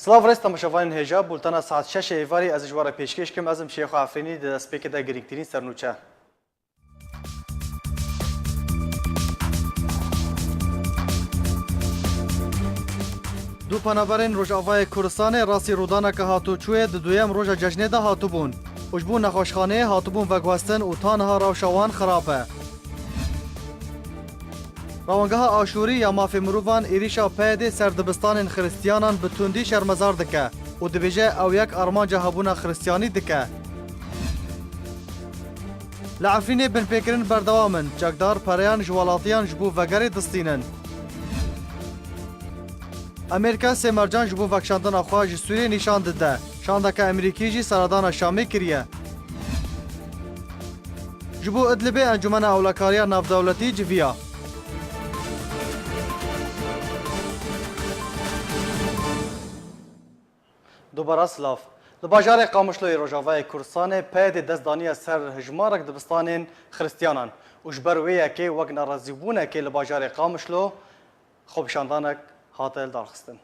سلاف رست تماشاوان هجا بولتنا ساعت 6 ایواری از جوار پیشکش کم ازم شیخ عفرینی د سپیک د گرینگترین سرنوچه دو پنابرین روژاوای کردستان راسی رودانا که هاتو چوه د دویم روژا جشنه ده هاتو بون اجبون نخوشخانه هاتو بون و گواستن و تانها روشوان خرابه روانگاه آشوری یا مافی مروفان ایریشا پیده سردبستان خریستیانان به تندی شرمزار دکه و دبیجه او یک ارمان جهابون خریستیانی دکه لعفرین بن پیکرین بردوامن جگدار پریان جوالاتیان جبو وگری دستینن امریکا سمرجان جبو وکشاندن اخواه جسوری نشان دده شاندکه امریکی جی سردان شامی کریه جبو ادلبه انجمن اولاکاریا نافدولتی جویا دوباره سلاف د بازار قامشلوی روجاوای کردستان پید دزدانی سر هجمارک دبستان خریستیانان وجبر ویه که وگ نارازیبونه که لبازار قامشلو خوب شاندانک هاتل دارخستن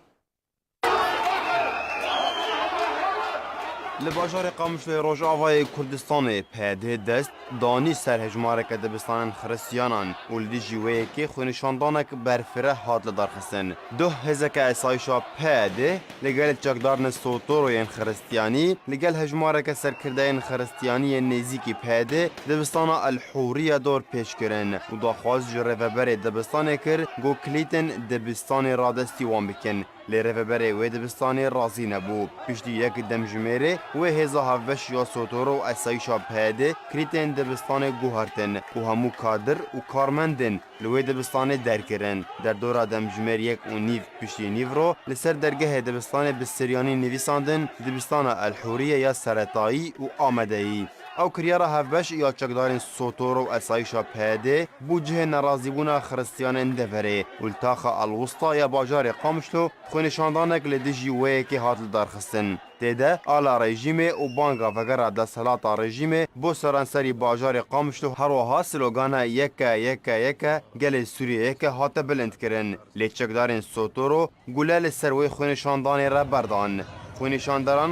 لباجار قامشلوی روجاوای کردستان پیده دست دانی سر هجمارک دبستان خریستیانان و لدی جویه که خونشاندانک برفره هات لدارخستن دو هزک اسایشا پیده لگل چکدارن سوتوروین خریستیانی لگل هجمارک سرکردین خریستیانی نزیکی پیده دبستان الحوریه دور پیش کرن و داخواز جرفبر دبستان کر گو کلیتن دبستان رادستی وان بکن لرفبر و دبستان رازی نبو پشتی یک دمجمره و هزا هفش یا سوتورو اسایشا پیده کلیتن دبستان گوهرتن و همو کادر و کارمندن لوی دبستان درکرن در دور دمجمر یک و نیف پشتی نیف رو لسر درگه دبستان بسریانی نویساندن دبستان الحوریه یا سرطایی و آمدهی او کریارا هفش یا چکدارن سوتورو اسایشا پیده بوجه نرازیبونا خریستیان اندفره والتاخا الوسطا یا باجار قامشلو خونشاندانک لدیجی وی که هاتل دارخستن تیده آلا رژیم و بانگا وگر دستالات رژیم بو سرانسری باجار قامشلو هر وها سلوگانا یکا گل سوریه یک هات بلند کرن لیچکدارن سوتورو گوله سروی خونشاندان را بردان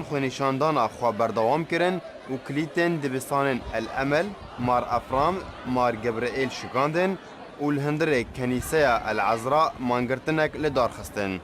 خونشاندان اخوا بردوام کرن و کلیتن دبستان الامل مار افرام مار گبرئیل شکاندن و الهندر کنیسه العذراء مانگرتنک لدار خستن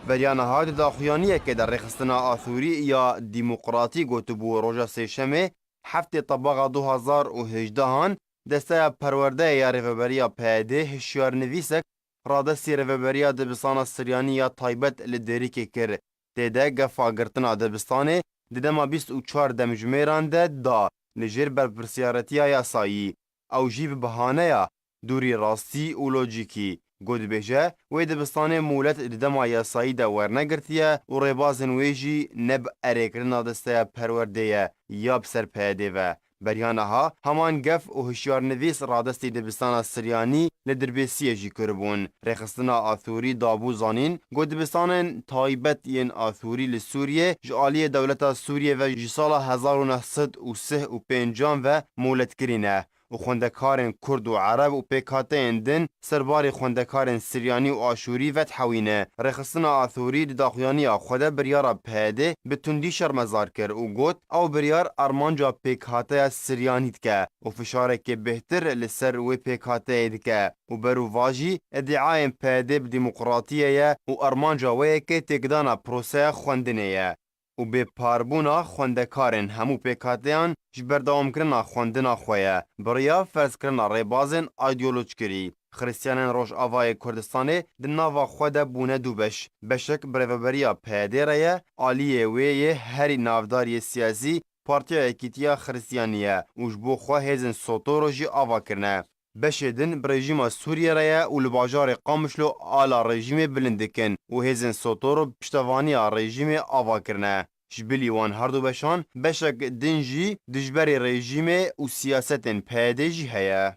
بریان ها داخویانیه که در رخصتنا آثوری یا دیموقراطی گوتبو روژا سیشمه هفته طباقه 2018 هان دسته پرورده یا ریفبریا پیده هشیار نویسک رادستی ریفبریا دبستان سریانی یا تایبت لدری که کر تیده گفا گرتنا دبستانه دیدما 24 دمجمیران ده دا لجر بر پرسیارتیا یاسایی او جیب بهانه یا دوری راستی و لوجیکی گود بیجه وی دبستان مولت دیدما یاسایی ده ورنگرتیه و ریبازن ویجی نب اریکرنا دسته پرورده یا بسر پیده و بریانها همان گف و هشیار نویس رادستی دبستان سریانی لدربیسیه جی کربون رخصتنا آثوری دابو زانین گو دبستان تایبت ین آثوری لسوریه جعالی دولت سوریه و جسال 1953 و مولت کرینه و خوندکارن کرد و عرب و پیکاتین دن سرباری خوندکارن سریانی و آشوری و تحوینه رخصتنا آثوری داخویانی خود بریارا پیده به تندی شرمزار کر و گوت او بریار ارمانجا پیکاته سریانیت که و فشاره که بهتر لسر و پیکاته که و برو واجی ادعایم پیده بدیمقراطیه و ارمانجا وی که تکدانا پروسه خوندنه و به پاربونا خوندکارن همو پیکاتیان جبردوام کرنا خوندنا خویه بریا فرض کرنا ریبازن ایدئولوژ کری خریستیانن روش آوای کردستانه دناوا خود بونه دوبش بشک بریوبریا پیدره آلیه ویه هری نافداری سیاسی پارتیا اکیتیا خریستیانیه وجبو خواه هزن سوتورو جی آوا کرنه بشدن برژیم سوریه ریا و لباجار قامشلو آلا رژیم بلندکن و هزن سوتورو پشتوانی رژیم آوا کرنه جبلی وان هر دو بشان بشک دنجی دجبری رژیم و سیاستن پیده جی هیا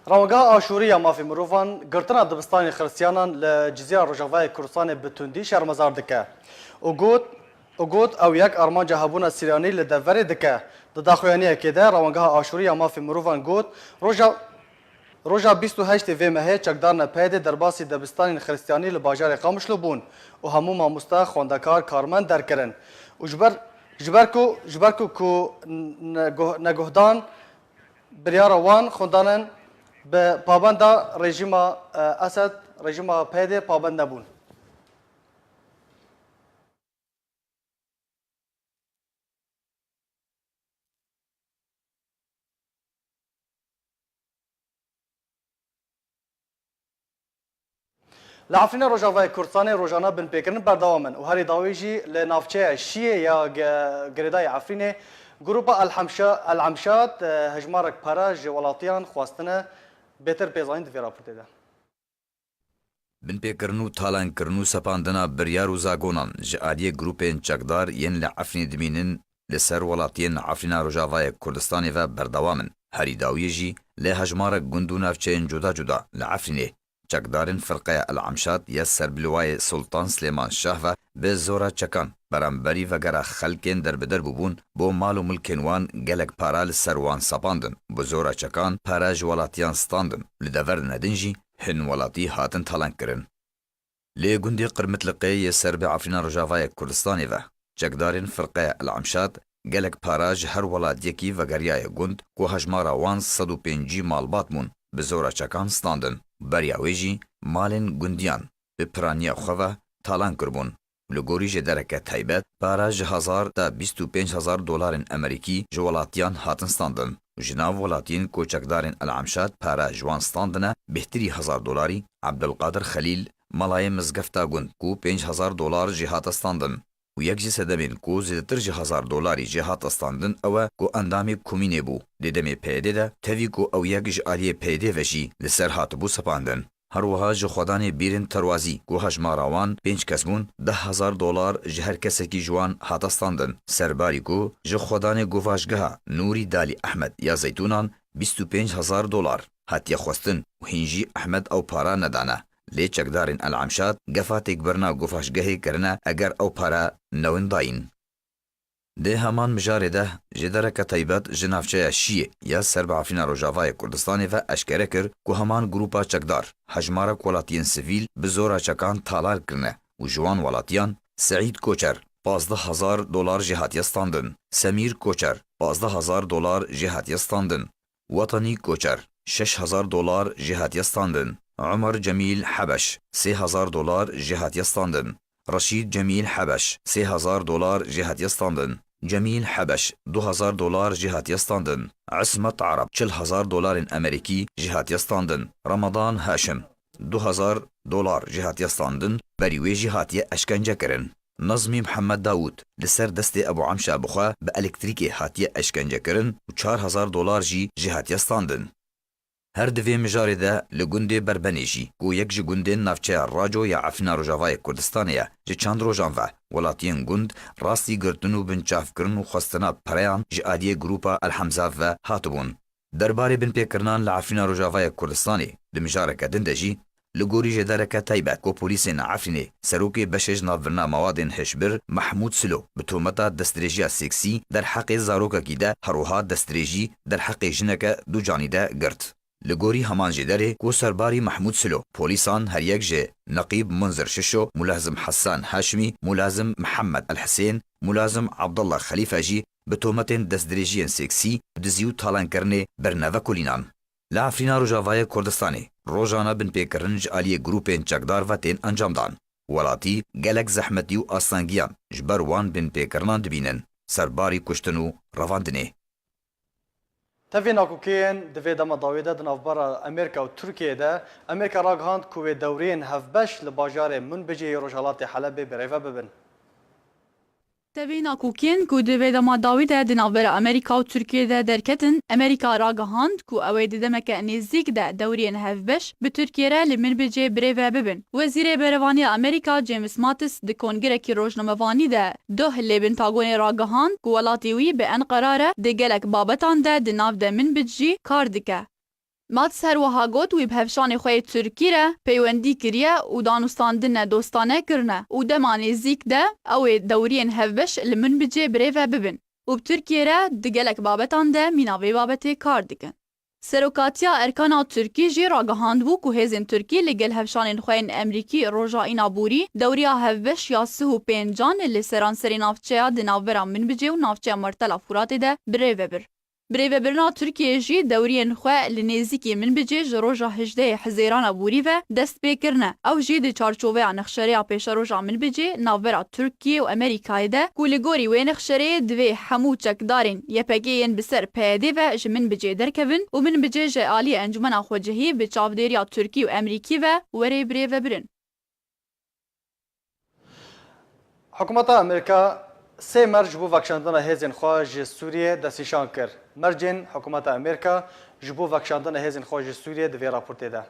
روانگاه آشوری یا مافی مروفان گرتنا دبستان خریستیانان لجزیره روجاوای کردستان به تندی شرمزار دکه اوگوت او یک ارمان جهابون سریانی لدوره دکه د داخویانیه که ده روانگاه آشوری یا مافی مروفان گوت روژا 28 وی مهه چکدارن پیده در باسی دبستان خریستیانی لباجار قامشلو بون و همو ماموستا خوندکار کارمند درکرن و جبرکو کو نگهدان بریار وان خوندانن به پابند رژیم اسد رژیم پیده پابند نبون. لعفرین روجاوای کردستان روزانه بن پیکرن بردوامن و هری داویجی لنافچه شیعه یا گریدای عفرین گروپ العمشات هجمارک پراج ولاتیان خواستنه بهتر پیزاین دوی راپورته ده. بن پیکرنو تالان کرنو سپاندنا بریار و زاگونان جعالی گروپین چکدار ین لعفرین دمینن لسر ولاتین عفرین روجاوای کردستان و بردوامن هری داویجی لهجمارک گندو نافچه جدا جدا لعفرینه چکدارن فرقه العمشات یا سربلوای سلطان سلیمان شاه و به زورا چکان برانبری وگره خلکین در بدر ببون بو مال و ملکین وان گلک پارال سروان سپاندن بو زورا چکان پاراج ولاتیان ستاندن لدور ندنجی هن ولاتی هاتن تالان کرن. لی گندی قرمت لقی سرب عفرین رجاوای کردستانی و چکدارن فرقه العمشات گلک پاراج هر ولاتیکی وگریای گند کو هجمارا وان 105 مالبات مون به زورا چکان ستاندن. بریاویجی مالن گندیان به پرانیا خواه تالان کربون. لگوریج درکه تایبت پاراج 1000 تا 25000 دلار امریکی جوالاتیان هاتن ستاندن. جناو ولاتین کوچکدارن العمشات پاراج وان ستاندنه بهتری 1000 دلاری عبدالقادر خلیل ملای مزگفتا گند کو 5000 دلار جهات ستاندن. و یک جسدمین کو زیدتر 1000 دلاری جهات استاندن او کو اندامی کومینه بو دیدمی پیده ده تاوی کو او یک جعالی پیده وشی لسر هات بو سپاندن. هر وها جخودان بیرن تروازی کو هجماراوان 5 کسمون 10,000 دلار جهر کسکی جوان هات استاندن. سرباری کو جخودان گواجگه نوری دالی احمد یا زیتونان 25,000 دلار هات خواستن و هنجی احمد او پارا ندانه. لی چکدارن العمشات گفاتک برنا گفاشگهی کرنا اگر او پارا نوین داین. ده همان مجاره ده جدرک تایبت جنافچه شیعه یا سرب عفرین روجاوای کردستان و اشکره کر که همان گروپا چکدار هجمارک ولاتین سویل بزورا چکان تالار کرنه و جوان ولاتیان سعید کوچر 15,000 دلار جهاتی استاندن. سمیر کوچر 15,000 دلار جهاتی استاندن. وطنی کوچر 6,000 دلار جهاتی استاندن. عمر جمیل حبش 3,000 دلار جهاتی استاندن. رشید جمیل حبش 3,000 دلار جهاتی استاندن. جمیل حبش 2,000 دلار جهاتی استاندن. عصمت عرب 40,000 دلار امریکی جهاتی استاندن. رمضان هاشم 2,000 دلار جهاتی استاندن. بریوی جهاتی اشکنجه کرن. نظمی محمد داود لسر دست ابو عمشا بخوا به الکتریکی هاتی اشکنجه کرن و 4,000 دلار جهاتی استاندن. هر دوی مجاری ده لگنده بربنیجی گو یک جی گنده نفچه راجو یا عفرین روجاوای کردستانیه جی چند روژان و ولاتین گند راستی گردنو بنچاف کرن و خواستنا پریان جی آدیه گروپا الحمزاف و هاتبون. درباره بن پیکرنان لعفرین روجاوای کردستانی لمجارکه دنده جی لگوری جدارکه تایبت کو پولیسین عفرینه سروکی بشج نافرنا موادین هشبر محمود سلو بتومتا دستریجی سیکسی در حق زاروکا کیده هروها دستریجی در حق جنکه دو جانیده گرد. لگوری همان جداره کو سرباری محمود سلو پولیسان هر یک جه نقیب منذر ششو ملازم حسان هاشمی ملازم محمد الحسین ملازم عبدالله خلیفه جی به تومت دستدریجی سیکسی دزیو تالان کرنه برنوه کلینان. لعفرین روجاوای کردستانی روزانه بن پیکرنج آلی گروپین چکدار و تین انجام دان. ولاتی گلک زحمتی و آسانگیان جبر وان بن پیکرنان دبینن سرباری کشتنو رواندنه. تفي ناكوكين دفي دما داويدا دناف برا امريكا وتركيا ده امريكا راغهاند كوي دورين هفبش لباجار من بيجي روجالات حلب بريفا ببن. تبي ناكوكين كو دفي دما داويدا دناف برا امريكا وتركيا ده دركتن امريكا راغهاند كو اويد دمك نزيك ده دورين هفبش بتركيا لمن بيجي بريفا ببن. وزير برواني امريكا جيمس ماتس د كونغريكي روجنامواني ده دوه اللي بنتاغوني راغهاند كو ولاتيوي بان قراره دگلك بابتان ده دناف ده من بيجي كاردكه. ماتس هر وها گوت وی بهفشان خوی ترکی را پیوندی کریه و دانستاندن دوستانه کرنه و دمانی زیک ده او دورین هفبش لمن بجه بریوه ببن و بترکیه را دگلک بابتان ده میناوی بابتی کار دکن. سروکاتیا ارکانا ترکی جی راگهاند بو که هزین ترکی لگل هفشان خوین امریکی روژا اینا بوری دوریا هفش یا 35 لسران سری نافچه دناورا من بجه و نافچه مرتلا فورات ده بره وبر. بره وبرنا ترکیه جی دورین خواه لنزیکی من بجه جروژا هجده حزیران بوری و دست بکرنه او جی ده چارچوه نخشره پیش روژا من بجه ناورا ترکیه و امریکای ده کولگوری و نخشره دوی همو چکدارین یپگین بسر پیده و جمن بجه درکوین و من بجه جعالی انجمن خوجهی به چاودیریا ترکی و امریکی و وری بره وبرن. حکومت امریکا سه مرج بو وکشاندن هزین خواج سوریه دستیشان کرد. مرجین حکومت امریکا جبو وکشاندن هزین خواج سوریه دوی راپورته ده.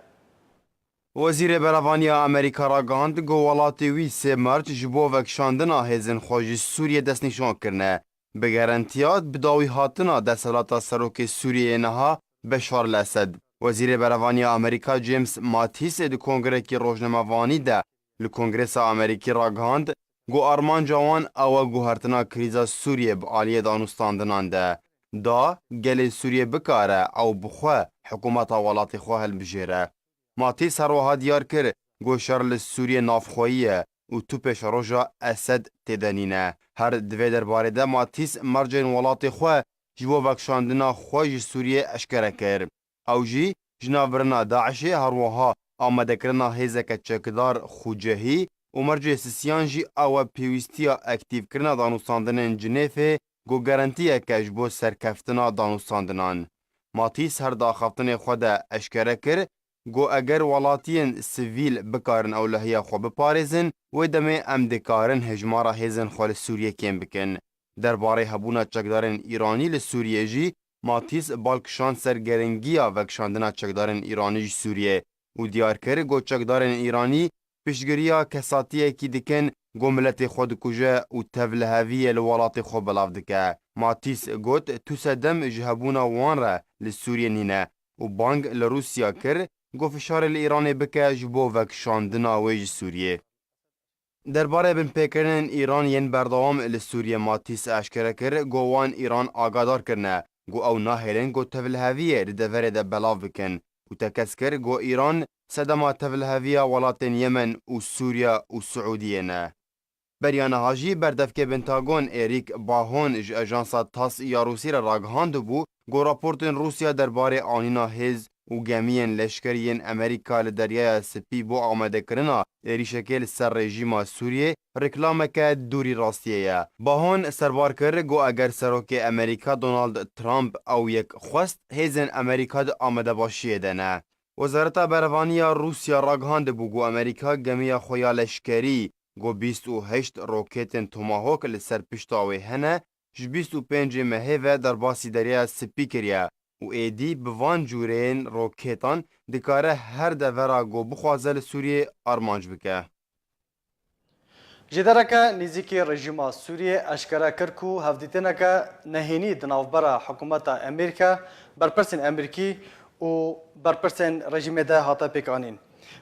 وزیر بروانیا امریکا را گاند گو ولاتی وی سه مرج جبو وکشاندن هزین خواج سوریه دست نشان کرنه. به گارانتیات بداوی هاتنا دستلات سروک سوریه نها بشار الاسد. وزیر بروانیا امریکا جیمز ماتیس د کنگره کی روزنامه‌وانی ده لکنگرس امریکی را گاند گو آرمان جوان او گوهرتنا کریزا سوریه با آلیه دانستاندنان ده. دا گل سوریه بکاره او بخواه حکومت والاتی خواه بجیره. ماتیس هر وها دیار کر گو شرل سوریه نافخوییه و تو پیش روژا اسد تدنینه. هر دوی در باره ده ماتیس مرجین والاتی خواه جبو وکشاندنا خواه سوریه اشکره کر. او جی جنابرنا داعشی هر وها آمده کرنا هیزک چکدار خوجهی و مرجع سیسیان جی او پیوستیا اکتیو کرنا دانوستاندنن جنیفه گو گارانتیه که جبو سرکفتنا دانوستاندنان. ماتیس هر داخفتن خود اشکره کر گو اگر ولاتین سویل بکارن اولهیه خو بپارزن و دمه امدکارن هجمارا هیزن خال سوریه کم بکن. درباره هبونا چکدارن ایرانی لسوریه جی ماتیس بالکشان سرگرنگیا وکشاندنا چکدارن ایرانی سوریه و دیار کر گو چکدارن ایرانی پیشگریا کساتیه کی دکن گو ملت خود کجه و تولهویه لولات خو بلاو دکه. ماتیس گوت تو سدم جهبونا وان را لسوریه نینه و بانگ لروسیا کر گو فشار الایران بکه جبو وکشاندنا ویج سوریه. درباره بن پیکرن ایران ین بردوام لسوریه ماتیس اشکره کر گو وان ایران آگادار کرنه گو او ناهرن گو تولهویه ردوره ده بلاو بکن و تکس کر گو ایران سدما تولهویه ولاتن یمن و سوریا و سعودیه نه. بریان هاجی بردفکه بنتاگون اریک باهون اج اجانسا تاس یا روسی را راگهاند بو گو راپورتن روسیا درباره آنینا هز و گمین لشکرین امریکا لدریای سپی بو آمده کرنا ریشکل سر رژیم سوریه رکلامک دوری راستیه. باهون سربار کرد گو اگر سروک امریکا دونالد ترامپ او یک خواست هیزن امریکا ده آمده باشیه دنه. وزارت بروانیا روسیا راگهاند بو گو امریکا گمیا خویا لشکری گو 28 روکتن توماهوک لسر پشتاوی هنه 25 مهوه در باسی دریا سپی کریه و ایدی بوان جورین روکتان دکاره هر دورا گو بخوازه لسوریه آرمانج بکه. جدارک نزدیکی رژیم سوریه اشکره کرد که هفدیتنک نهینی دناوبر حکومت امریکا برپرسین امریکی و برپرسین رژیم ده هاتا پیکانین.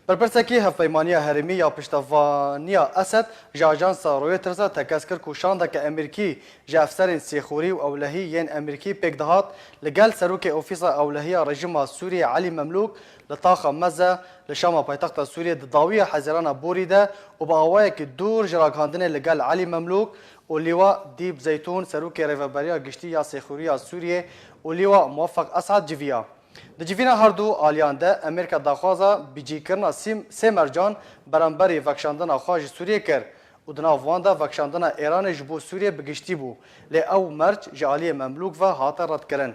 برپرسکی هفپیمانی هرمی یا پشتوانیا اسد جاجانس رویترز تکس کرد که شاندک امریکی جا افسرین سیخوری و اولهی ین امریکی پیک دهات لگل سروک اوفیس اولهی رژیم سوریه علی مملوک لطاقه مزه لشام پایتخت سوریه داوی حزیران بوریده و با آوای که دور جراگاندن لگل علی مملوک و لیوا دیب زیتون سروک ریوبریا گشتی یا سیخوری سوریه و لیوا موفق اسعد جویا. د جیوینا هر دو آلیان ده امریکا داخوازا بیجی کرنا سه مرجان برانبری وکشاندن خواج سوریه کر و دنا واندا وکشاندن ایران جبو سوریه بگشتی بو لی او مرج جعالی مملوک و هاتا رد کرن.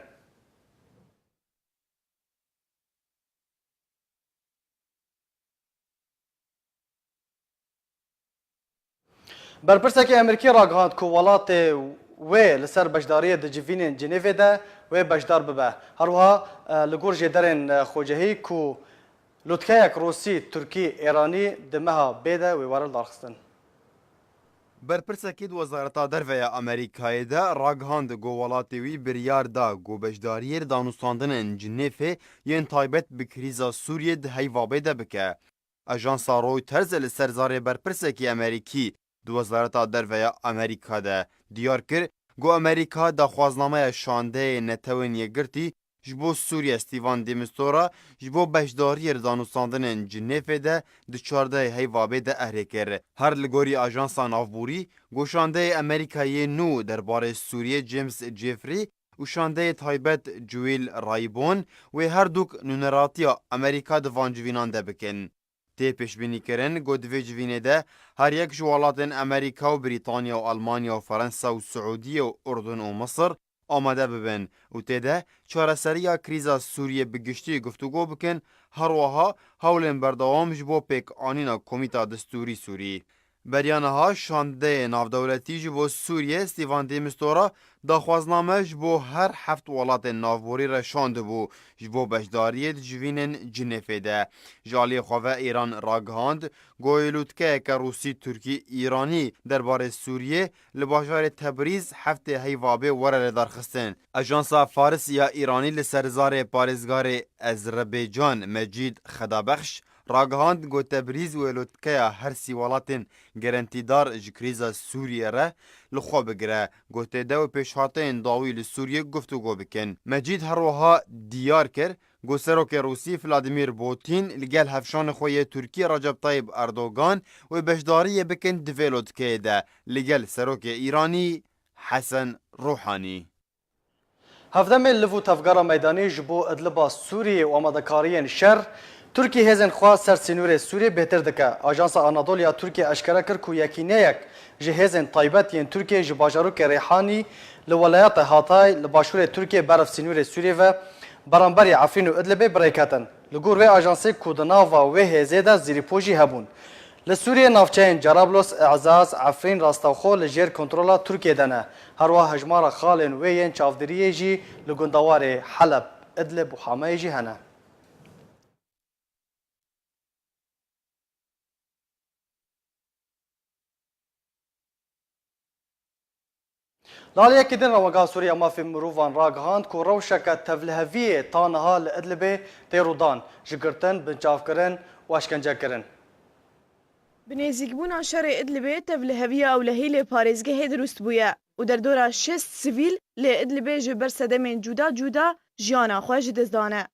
برپرسکی امریکی راگهاند که ولات و لسر بشداری د جیوین جنیو ده و بشدار ببه. هروها لگور جدرن خوجهی که لطکه یک روسی ترکی ایرانی دمها بیده و وارل دارخستن. برپرسکی وزارت دروی امریکای ده راگهاند گو ولاتی وی بریار دا گو بشداری دانوستاندن جنیف ین تایبت بکریزا سوریه ده هیوابه ده بکه. اجانس رویترز لسرزار برپرسکی امریکی دو وزارت دروی امریکا ده دیار کر گو امریکا دا خوازنامه شانده نتوین یگرتی ji bo Sûriye Stîvan de Mistura ji bo beşdariyê danûstandinên Cinêfê de di çardehê heyvabê de ehrê kir. Her li gorî Ajansa Navborî, goşandeyê Amerîkayê nû derbarê Sûriye James Jeffrey û şandeyê taybet Joel Raybon wê herdûk nûneratiya Amerîka di van civînan de bikin. Tê pêşbînîkirin got divê civînê de her yek ji welatên Amerîka û Brîtanya û Almanya û Fransa û Siûdiye û Urdun û Misir amade bibin û tê de çareseriya krîza Sûriye bi giştî guftûgû bikin, her wiha hewlên berdewam ji bo pêkanîna Komîta Distûrî Sûrî. Beryaniha şandeyê navdewletî ji bo Sûriye Stîvan de Mistura daxwazname ji bo her heft welatên navborî re şandibû ji bo beşdariyê di civînên Cinêfê de. Ji aliyê xwe ve Îran ragihand goyelûtkeyeke Rûsî Tirkî Îranî derbarê Sûriyê li bajarê Tebrîz heftê heyvabê were lêdarxistin. Ajansa Farîs ya Îranî li serzarê parêzgarê Ezrebeycan Mecîd Xedabexş ragihand got Tebrîz wêlûtkeya her sî welatên gerentîdar ji krîza Sûriye re li xwe bigire. Gotê de û pêşhateyên dawî li Sûriye guftûgû bikin. Mecîd her wiha diyar kir got serokê Rûsî Vladimir Putin li gel hevşanê xwe yê Tirkiye Recep Tayyip Erdogan wê beşdariyê bikin di vê lûtkeyê de li gel serokê Îranî Hesen Ruhanî. Hevdemê liv û tevgera meydanî ji bo Idliba Sûriyê û amadekariyên şer Tirkiye hêzên xwe ser sînûrê Sûriyê bêhtir dike. Ajansa Anadoluya Tirkiye eşkere kir ku yekîneyek ji hêzên taybet yên Tirkiye ji bajarokê Rêhanî li welayeta Hatay li başûrê Tirkiye berev sînûrê Sûriyê ve beramberî Efrîn û Idlibê birêketin. Li gor vê ajansê ku di nava wê hêzê de zîrîpû jî hebûn. Li Sûriye navçeyên Cerablos, E'zaz, Efrîn, Rastexo li jêr kontrola Tirkiye de ne. Her wiha hejmara xalên wê yên çavdiriyê jî li gundewarê Heleb, Idlib û Hamayê jî hene. Laliyekî din Rewegaha Sûriye mafê mirovan ragihand ku rewşeke tevliheviyê taniha li Idlibê tê rûdan ji girtin, binçavkirin û eşkencekirin. Bi nêzîkbûna şerê Idlibê tevliheviya ewlehî lê parêzgehê dirûst bûye û derdora 6 sivîl lê Idlibê ji ber sedemên cuda cuda jiyana xwe ji dest dane.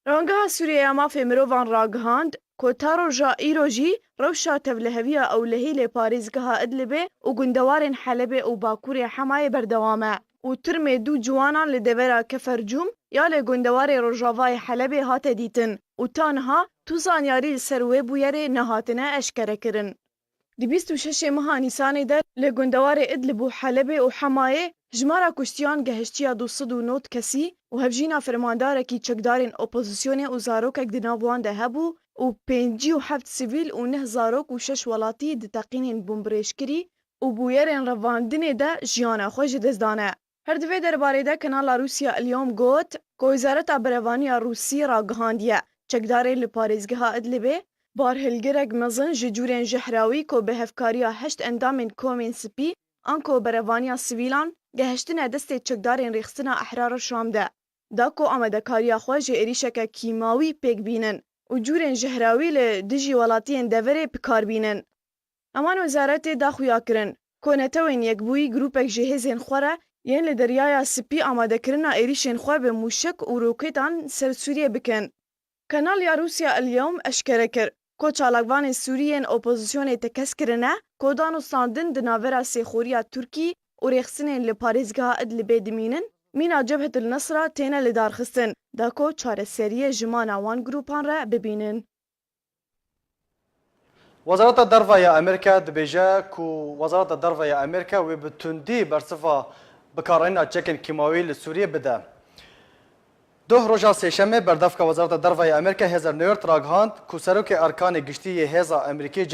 Rewegaha Sûriye ya mafê mirovan ragihand ku ta roja îro jî rewşa tevliheviya ewlehî lê parêzgeha Idlibê û gundewarên Helebê û Bakurê Hemayê berdewam e û tirmê du ciwanan li devera Kefercûm ya lê gundewarê Rojavayê Helebê hate dîtin û taniha tu zanyarî li ser wê bûyerê nehatine eşkerekirin. Di 26 meha Nîsanê de li gundewarê Idlib û Helebê û Hemayê jmara kuştiyan gehiştiya 209 kesî û hevjîna fermandarekî çekdarên opozisyonê û zarokek di nav wan de hebû û 57 sivîl û 9 zarok û 6 welatî di teqînên bombirêşkirî û bûyerên revandinê de jiyana xwe ji dest dane. Her di vê derbarê de kanala Rûsya Ilyom got ku Wîzareta Berevaniya Rûsî ragihandiye çekdarê li parêzgeha Idlibê barhilgirek mezin ji cûrên jehrawî ku bi hevkariya 8 endamên komên spî an ku berevaniya sivîlan gehiştine destê çekdarên rêxistina ehrara Şam de. Da ku amedekariya xwe ji êrişeke kîmawî pêk bînin û cûrên jehrawî li dijî welatiyên deverê pikarbînin. Eman wezaretê daxuya kirin ku netewên yekbûyî grûpek ji hêzên xwe re yên li deryaya spî amadekirina êrişên xwe bi mûşek û rokêtan ser Sûriye bikin. Kanalya Rûsya Ilyom eşkere kir ku çalakvanên Sûriyên opozisyonê tekeskirine ku danûstandin di navbera sêxuriya Tirkî û rêxistinên li parêzgeha Idlibê dimînin, mîna Cebhetul Nusra têne li darxistin da ku çareseriyê ji mala wan grûpan re bibînin. Wezareta Derve ya Amerîka dibêje ku Wezareta Derve ya Amerîka wê bi tundî bersiva bikarîna çekên kîmawî li Sûriyê bide. Duh roja sêşemê berdevka Wezareta Derve ya Amerîka hêzer New York ragihand ku serokê erkanê giştî yê hêza Amerîkî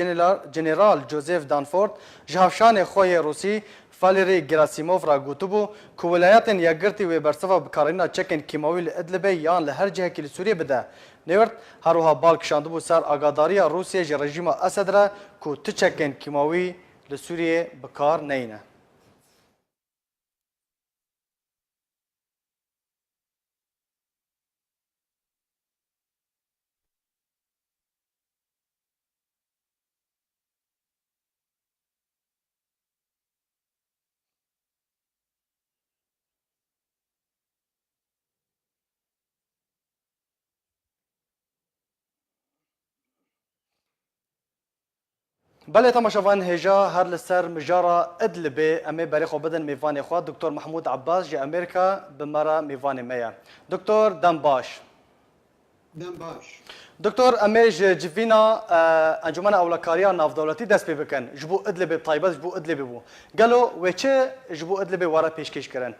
General Joseph Dunford ji hevşanê xwe yê Rûsî Valery Gerasimov ra gotibû ku wilayetên yekgirtî wê bersiva bikarîna çekên kîmawî li Idlibê yan li her cihekî li Sûriyê bide. New York her wiha bal kişandibû ser agadariya Rûsyê ji rejîma Esed re ku ti çekên kîmawî li Sûriyê bikar neyne. بله تماشاوان هجا هر لسر مجارا ادلبه امي بريخو بدن ميفاني خوا دكتور محمود عباس جي امريكا بمرا ميفاني ميا دكتور دم باش دكتور امي جفينا انجمن اولکاریا ناف دولتی دست بکن جبو ادلبه طيبه جبو ادلبه بو قالوا وچه جبو ادلبه ورا پیشکش کرن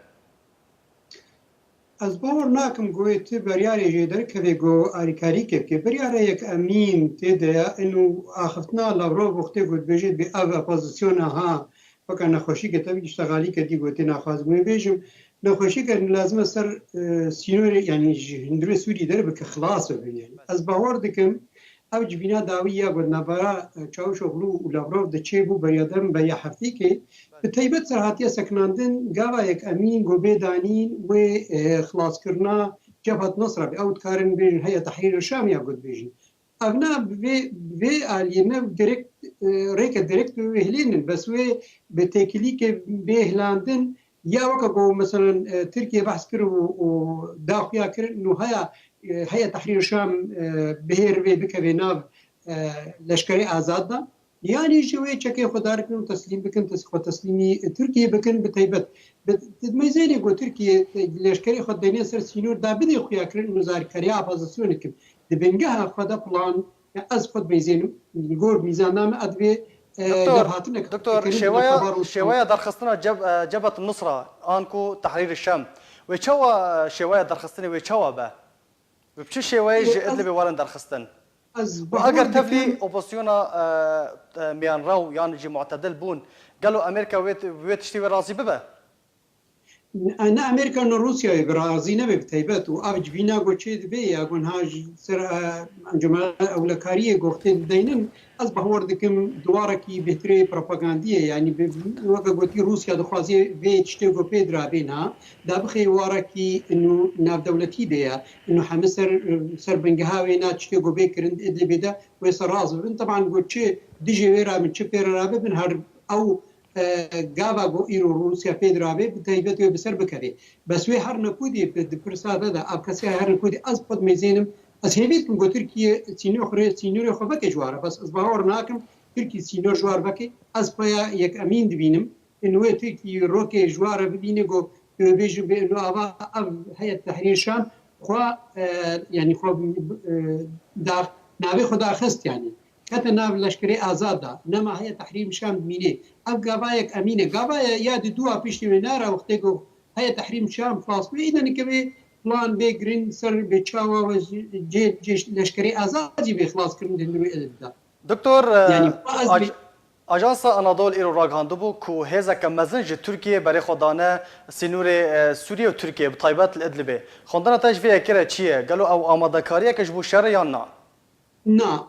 از باور ناکم گویت بریاری جدر که بگو آریکاری که بریاری یک امین تیده اینو آخفتنا لابرو وقتی گوید بجید به او اپوزیسیون ها فکر نخوشی که تبی اشتغالی که دی گویتی نخواست گوید بیجم نخوشی که لازم سر سینور یعنی هندور سوری داره بکه خلاص ببینید از باور دکم او جبینا داوی یا گود نبارا چاوش اغلو و لابرو ده چه بو بریادم به یه هفتی که به طیبت سرحاتی سکناندن گاوا یک امین گو بیدانین و خلاص کرنا جبهت نصر به اوت کارن بیجن هیا تحریر شام یا گود بیجن اونا به آلینا درکت ریک درکت و هلینن بس و به تکلی که به هلاندن یا وقت گو مثلا ترکیه بحث کرد و داخیا کرد نو هیا تحریر شام بهر و بکوی ناو لشکری آزاد دا یعنی جوی چکه خوددار کنن تسلیم بکن خود تسلیمی ترکیه بکن به طیبت مزینی گو ترکیه لشکری خود دنیا سر سینور دا بده خویا کرن مزارکاری اپوزیسیون کم دبنگه خود پلان از خود مزینم گور میزاننامه ادوی دكتور شوايه درخستنا جبهه النصره انكو تحرير الشام وشوا شوايه درخستني وشوا با وبشي شوايه ادلبي ورن درخستن واگر تفلي اوبوزيونا ميان راو يعني جي معتدل بون قالوا امريكا ويت تشتي راضي ببا نه امریکا نه روسیه برازی نه به طیبت و اوج بینا گوچه به یا گون هاج سر انجمن اولکاری گفته دینن از بهور دکم دواره کی بهتری پروپاگاندیه یعنی به وقت گوتی روسیا دخوازی به چته گو پدرا بینا دا بخی واره کی انه ناف دولتی بیا انه همه سر بنگها وینا چته گو بکرند ادلی بدا و سر راز بن طبعا گوچه دیجی ویرا من چه پیرا بن هر او گاوا گو ایرو روسیا پیدرابه به طیبت و بسر بکره بس وی هر نکودی به پرساده دا اب کسی هر نکودی از خود میزینم از هیویت کم گو ترکیه سینور خو بک جواره بس از باور ناکم ترکی سینور جوار بک از پایا یک امین دبینم انو ترکی روک جواره ببینه گو بیجو به انو اوا هیئت تحریر شام خو یعنی خو دا ناوی خدا خست یعنی حتى ناف لشکری آزاد دا نما هي تحریم شام مینه اب گاوایک امینه گاوای یاد دو پیشتی نارا وقتی گو هي تحریم شام خلاص ایدن که به پلان به گرین سر به چاوا و جيش لشکری آزادی به خلاص کردن دنیوی دا دكتور يعني اجانس اناضول ايرو راغاندبو كو هذا كمزنج تركيا بري خدانه سينور سوريا وتركيا بطيبات الادلبه خندنا تاج فيها كره تشيه قالوا او امادكاريا كجبو شريانا نه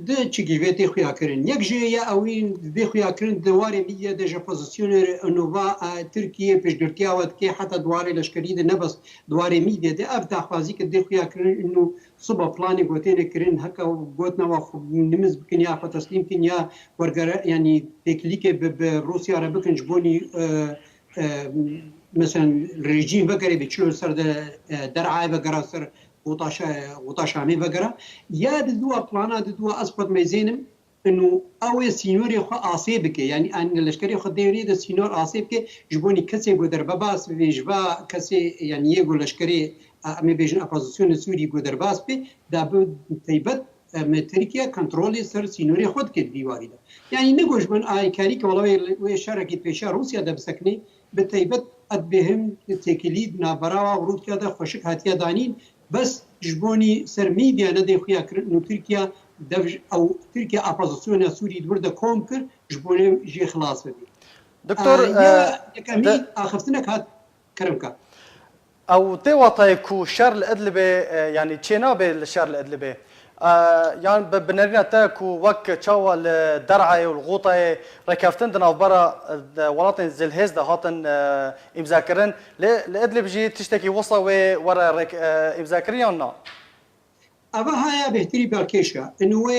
ده چیگی ویتی خویا کرن یک جه اوین دی خویا کرن دواره میگه ده پوزیشنر انووا ترکیه پیش درکیاوت که حتی دواره لشکری ده نبس دواره میگه ده اف تخوازی که دی خویا کرن انو صبح پلانی گوتین کرن هکا گوتنا و نمز بکن یا خود تسلیم کن یا ورگر یعنی تکلیک به روسیا را بکن جبونی مثلا رژیم وگره بچلو سر درعای وگره سر وطاشامي بقرا يا دوا بلانا دوا اسقط ميزينم انه او سينوري خو عصيبك يعني ان الاشكري خو ديري ده سينور عصيبك جبوني كسي قدر باباس بيجبا كسي يعني يقول الاشكري امي بيجن اپوزيسيون سوري قدر باس بي دا تيبت تركيا كنترول سر سينوري خود كد بيواري ده يعني نقوش من اي كاريك والله وي شاركت بيشا روسيا ده بسكني بتيبت ادبهم تكليد نابراوا وروسيا ده خوشك هاتيا دانين بس جبوني سر ميديا ندي خويا كرنو تركيا دفج او تركيا اپوزيسيون سوري دورده كومكر جبوني جي خلاص بدي دكتور يا كمي اخفتنك هات كرمكا او تيوطا كو شر الادلبه يعني تشينابه الشر الادلبه يعني بنرينا تاكو وك تشاوا الدرعه والغوطه ركفتن دنا برا ولاتن زلهز ده هاتن امذاكرن لادلب جي تشتكي وصا ورا امذاكريانا اما هيا بهتري بالكيشا انه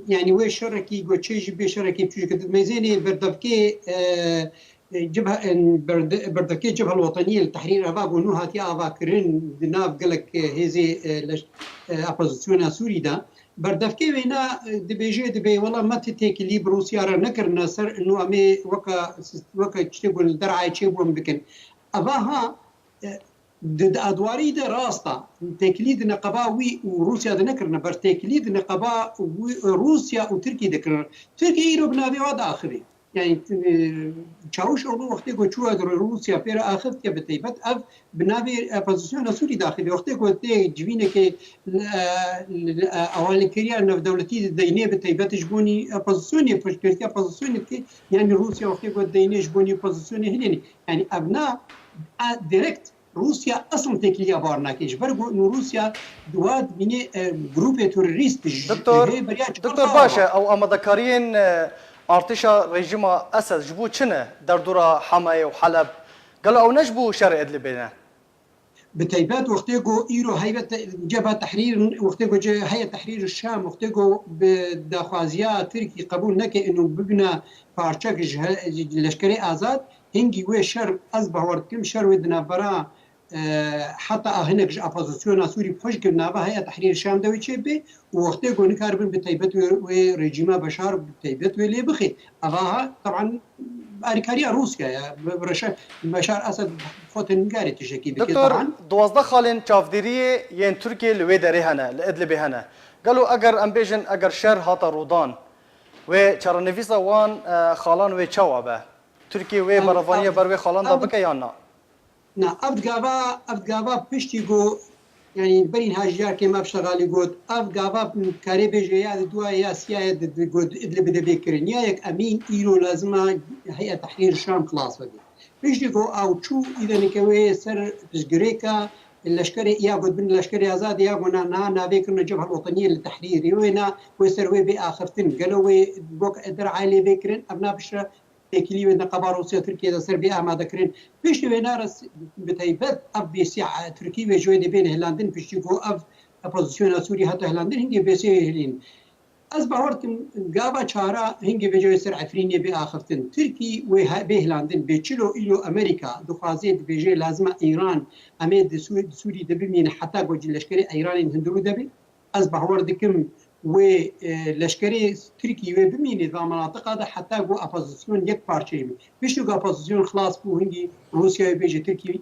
يعني وي شركي غوتشيج بشركي بتجي ميزاني بردفكي جبهه بردكي الجبهه الوطنيه لتحرير افا بونو هاتي افا كرين دناف قالك هذه ابوزيسيون سوري دا بردفكي وينا دبي والله ما تتكلي بروسيا را نكر نصر انه امي وكا تشتغل درعي تشيبون بكن افاها ادواري ده راستا تكليد نقباوي وروسيا ده نكرنا بر تكليد نقبا روسيا وتركيا ذكر تركيا يرو بنابي واد اخري يعني تشاوش او وقت کو چوا روسيا بير اخذ كي بتيبت اف بنابي بوزيشن سوري داخلي وقت کو تي جوينه كي اول كريا نف دولتي دينيه بتيبت جبوني بوزيشن فشكرتي بوزيشن كي يعني روسيا وقت کو دينيه جبوني بوزيشن هليني يعني ابناء دايركت روسيا اصلا تكليا بارناكيش برغو انه روسيا دواد من جروب توريست دكتور باشا او امدكاريين ارتشا رژیم اسد جبو چنه در دورا حمايه وحلب قالوا او نجبو شرق ادلب بتيبات وقتيجو ايرو هيئه جبهه تحرير وقتيجو هيئه تحرير الشام وقتيجو بدخوازيا تركي قبول نكي انه ببنى بارچك لشكري ازاد هنجي وي شر اصبح وركم شر ودنا برا حتى هناك ابوزيسيون سوري بخش كنا هيئه تحرير الشام دوي تشبي وقتيجو نكاربن بتيبات وريجيما بشار بتيبات ولي بخي اغاها طبعا أريكاريا روسيا بشار أسد فوتن قاري تشكي دكتور دوازده خالين شافديرية ين تركيا لويدري هنا لإدلب هنا قالوا أجر أمبيجن أجر شر هاتا رودان وشارنفيسا وان خالان وشوابه تركيا وبرافانيا بروي خالان ده بكيانا نا أفجابا بيشتيجو يعني برين هاجيار كما بشتغالي قد أفجابا كاري بيجي دوا يا سياد قد إدلب ده بيكرين ياك أمين إيرو لازمة هيئة تحرير الشام خلاص بدي بيشتيجو أو شو إذا نكوي سر بسجريكا اللشكري يا قد بن اللشكري آزاد يا قلنا نا بيكرنا الجبهة الوطنية للتحرير وينا ويسروي بآخرتن قالوا بوك إدر عالي بيكرين أبناء بشرة كلي ودنا قبا روسيا تركيا دا سربيا ما ذكرين بيش نارس بتيبت اب بيسيع تركيا وجوي بين هلاندن بيشتيكو اف ابوزيسيون سوري حتى هلاندن هنجي بيسي هلين اصبح ورتم غابا شارا هنجي بيجوي سر عفريني باخرتن تركي وبهلاندن بيتشلو الو امريكا دخازيد بيجي لازم ايران اميد سوري دبمين حتى جوج لشكري ايران هندرو دبي اصبح وردكم ولشكري تركي وبمين ذا مناطق هذا حتى جو ابوزيسيون يك بارشي بيش جو ابوزيسيون خلاص بو هنجي روسيا بيجي تركي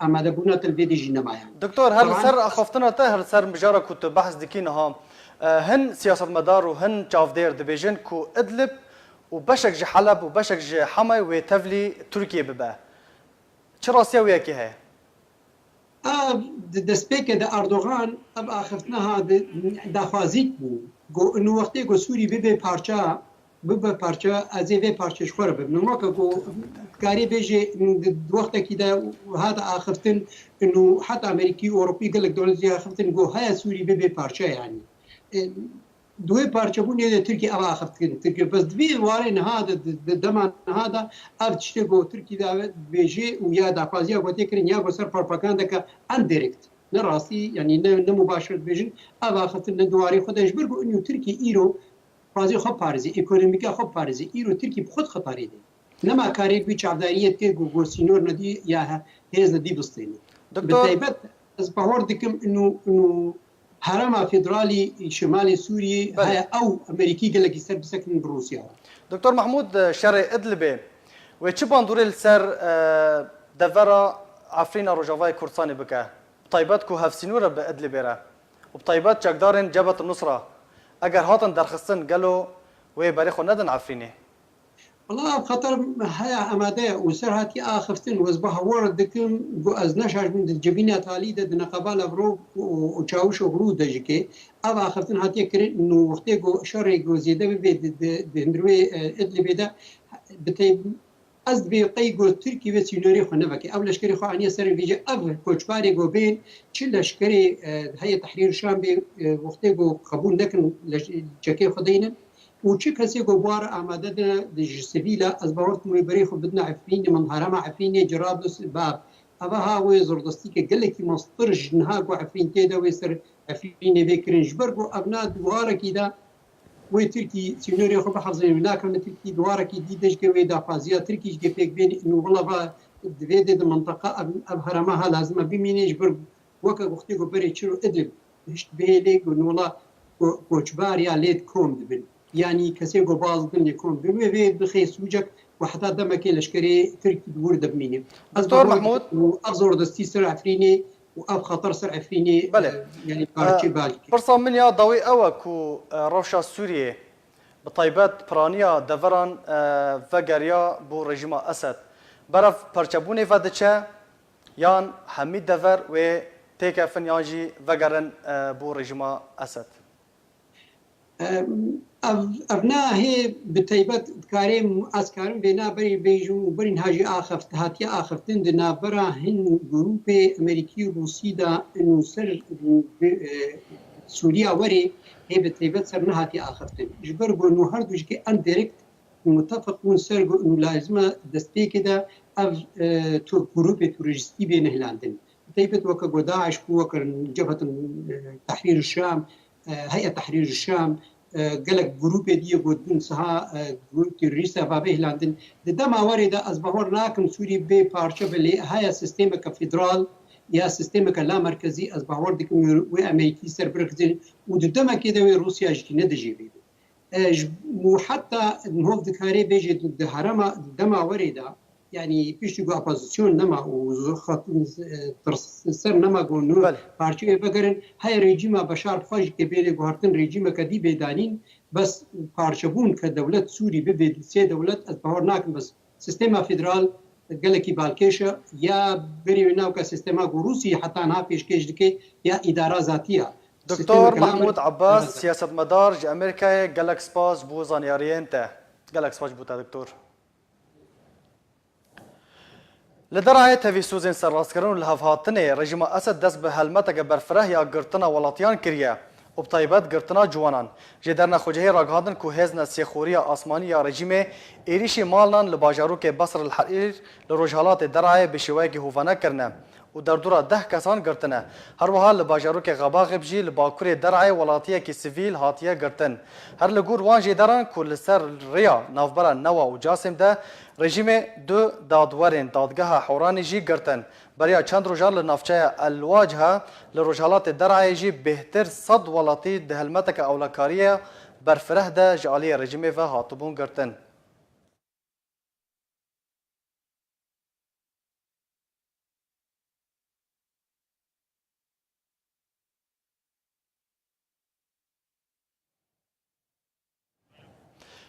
اماده بونا تلفيدي جينا معايا دكتور هل سر اخفتنا هل سر مجرى كنت بحث دكينها هن سياسه مدار وهن جافدير ديفيجن كو ادلب وبشك جي حلب وبشك جي حماي وتفلي تركيا ببا شراسيا وياكي هي دسبيك دا اردوغان اب اخفتناها دخوازيت بو جو انه وقتی جو سوري ببه پارچا از وی پارچه شخور ببنو وقت جو کاری بيجي وقت كده وهذا اخفتن انه حتى امريكي اوروبي قال لك دول زي اخفتن جو هيا سوري ببه پارچا يعني دوی پارچه بونی ده ترکی اب اخفتن ترکی بس دوی وارن هذا دمان هذا افتشته جو ترکی دا بيجي ويا دافازيا قلت كرين يا بسر بروباغندا كا انديركت نراسي يعني مباشر بيجن اب اخفتن دواري خدش برغو انه تركي ايرو فازي خو بارزي ايكونوميكا خو بارزي ايرو تركي بخود خطري دي نما كاري بي چافداريه تي جو سينور ندي يا هيز ندي بستيني بالتايبت از باوردكم انه هرم فيدرالي شمالي سوريا هي او امريكي قال لك يسر بسكن بروسيا دكتور محمود شرق ادلب وچبان دوري السر دفرا عفرينا رجافاي كردستاني بك طيبات كو هفسينورا بادلب وبطيبات جاكدارن جبهة النصرة اگر هاتن درخصن قالوا وي بريخو ندن عفريني والله بخطر هيا اماده وسرهاتي اخفتن وزبها ورد دكم از نشاش من الجبينه تاليده دنقبال برو وچاوش غرو دجكي اب اخفتن هاتي كرين انه وقتي جو شر جو زيده بهندروي ادلب ده بتي از بي قيغو تركي وسينوري خو نفكي او لشكري خو اني سر فيجي اب كوچباري جو بين تشل لشكري هي تحرير الشام بي وقتي جو قبول نكن جكي خدينا وشي كسي جوار آماده ده سبيلا از باورت مبري خو بدنا عفريني من هرم عفريني جرابلس باب ابها وي زردستيك قال لك مصطرج نها جو عفرين تيدا ويسر عفريني بكرنج برغو ابناء دوار كده وی ترکی سینوری خو بحفظین ناکن ترکی دوارکی دیدش که وی دافازیا ترکیش که فیک بین انه والله با دوید د منطقه اب هرمها لازم بمینیش بر وکا گفتی گو بری چرو ادب هشت بیلی گو والله کوچبار یا لید کوم دبن يعني كسيغو باز دن يكون بمي بخيس وجك وحتى دمك لشكري تركي بورد بميني دكتور محمود أزور دستي سرع فريني وأب خطر سرع فريني بله يعني بارتي بالك فرصة من يا ضوي أوكو روشا سوريا بطيبات برانيا دفران فقريا بو رجيم أسد برف برشبوني فادتشا يان حميد دفر و تيكا فنياجي فقرن بو رجيم أسد أبناء هي بتيبت كاريم أسكارم بينا بري بيجو برين هاجي آخفت هاتيا آخفتن دنا برا هن جروب أمريكي روسي دا إنه سر سوريا وري هي بتيبت سرنا هاتيا آخفتن جبرجو إنه هردوش كي أنديركت متفقون سرجو إنه لازم دستي كده أف تو جروب تورجستي بين هلاندن بتيبت وكا داعش وكا جبهة تحرير الشام هيئة تحرير الشام قالك جروب دي بدون سها جروب تيروريستا بابه لاندن دما ورد از بهور ناكم سوري بي بارشا بلي هيا سيستم كفيدرال يا سيستم كلا مركزي از بهور ديكم و امريكي سربركزين ودما كده روسيا جتنا دجيبي وحتى نهوف ذكاري بيجي ضد هرما دما ورد يعني فيش جو opposition نما وخط سر نما قولنا بارشي بقرن هاي ريجيما بشار فاج كبيرة قهرتن ريجيما كدي بيدانين بس بارشبون كدولة سوري ببيد سي دولة أتبهر ناكن بس سيستما فيدرال قالكي بالكيشة يا بريونا كسيستما روسي حتى أنها فيش كيش دكي يا إدارة ذاتية دكتور محمود عباس سياسة مدار أمريكا قالك سباس بو زانياريين تا قالك سباس بوتا دكتور لدرعه تفي سوزن سراسكرون الهفاتنه رجيم اسد دس بهلمتك برفره يا قرطنا ولاتيان كريا وبطيبات قرطنا جوانان جدرنا خوجه راغادن كو هزنا سيخوريا اسماني يا رجيم ايريشي مالنان لباجاروك بصر الحرير لروجهالات درعه بشواكي هوفانا كرنا ودردورا 10 كسان قرطنا هر وها لباجاروك غباغ بجي لباكوري درعه ولاتيه كي سيفيل هاتيه قرطن هر لغور وان جدران كل سر ريا نافبرا نوا وجاسم ده رژیم دو دادورین دادگاه حورانی جی گرتن برای چند روزه لنافچه الواجهه لروجالات درعی جی بهتر صد ولاتی دهلمتک اولکاریه برفره ده جالی رژیم و هاتبون گرتن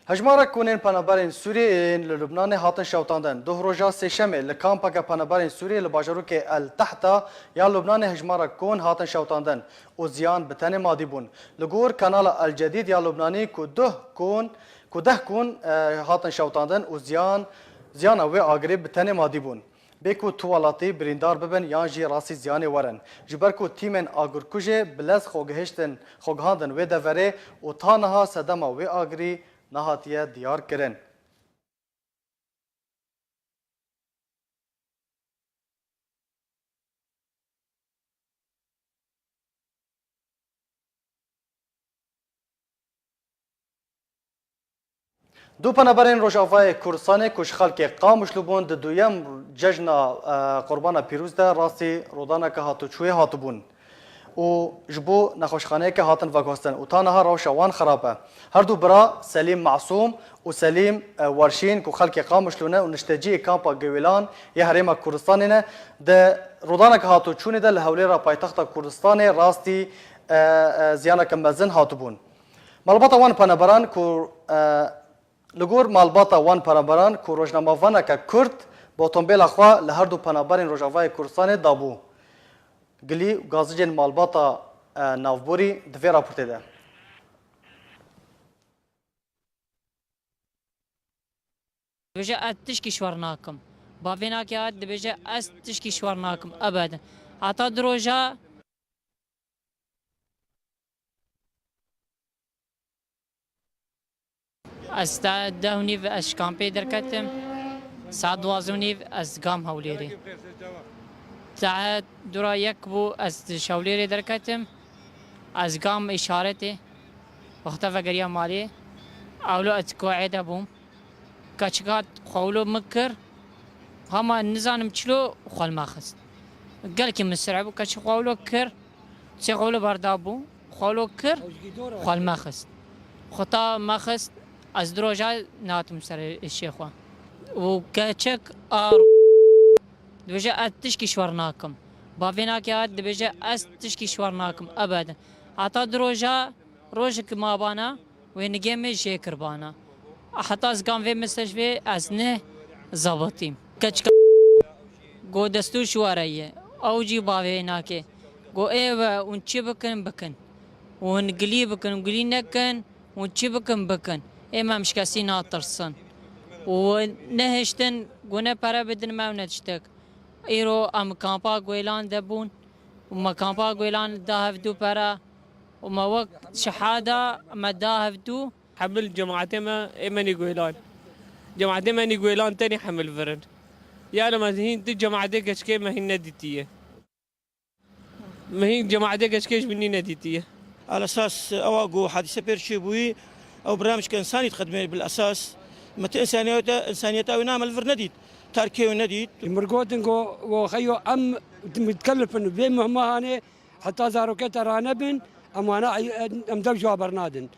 هجمارا کونین پنابرین سوریه للبنان هاتن شوتاندن دو روزا سهشنبه لکامپا پنابرین سوریه لباجروک التحتا یا لبنان هجمارا کون هاتن شوتاندن و زیان بتن مادی بون لگور کانال الجدید یا لبنانی کو ده کون هاتن شوتاندن و زیان و آگری بتن مادی بون بکو توالاتی بریندار ببن یان جی راسی زیانی ورن جبرکو تیمن آگرکوژه بلز خوگهاندن و دوره و تانها صدما و آگری نهاتیه دیار کرن. دو پنابرین روجاوای کردستان کش خلک قامش لبون د دویم جشن قربان پیروز ده راستی رودانه که هاتو چوی هاتو بون و جبو نخوشخانه که هاتن وگاستن و تانها روشوان خرابه هر دو برا سلیم معصوم و سلیم ورشین که خلک قامش لونه و نشتجی کامپا گویلان یه حریم کردستانینه ده رودانه که هاتو چونی ده لحولی را پایتخت کردستان راستی زیانه که مزن هاتو بون مالباتا وان پنبران که لگور مالباتا وان پنبران که روشنماوانه که کرد با اتومبیل اخوا لهر دو پنبرین روجاوای کردستان دابو گلی گازجن مالباتا نافبوری دوی راپورته ده دبیجه از تشکی شوار ناکم با وینا که دبیجه از تشکی شوار ناکم ابدا حتی دروجه از دهونی و از کامپی درکتم ساعت 12 از گام هولیری ساعت دورا یک بو از شولیری درکتم از گام اشارتی وقتا فقريا مالي اولو اتقاعد بوم كاتشكات خولو مكر هما النزان مشلو خال ماخست قال كي مسرعب كاتش خولو كر تسي خولو باردابو خولو كر خال ماخست خطا ماخست از دروجا ناتم سر الشيخوان وكاتشك دبجا اتشكي شورناكم بافينا كي دبجا استشكي شورناكم ابدا حتى دروجا روجك ما بانا وين جيمي شيكر بانا حتى از كان في مستشفى ازنه ظبطيم كاتشك گو دستور شواريه او جي بافينا كي گو ايوه ونشي بكن ونقلي بكن ونقلي نكن ونشي بكن اما مش كاسي ناطرسن ونهشتن قونا برا بدن ما ونتشتك ايرو ام كامبا قويلان دبون وما كامبا قويلان داهفدو برا وما وقت شحادة ما داهفدو حمل جماعتي ما ايماني قويلان جماعتي ماني قويلان تاني حمل فرن يا لما هين دي جماعتي كشكي ما هي نديتيه ما هي جماعتي كشكيش مني نديتيه على اساس اواقو حادثه بيرشي بوي او برامج كانساني تخدمي بالاساس متى انسانيته ونعمل فرنديد تركي ونديد مرقوتنكو وخيو ام متكلف انه بين مهما هاني حتى زاروكيتا رانبن اما انا ام دوجوا برنادن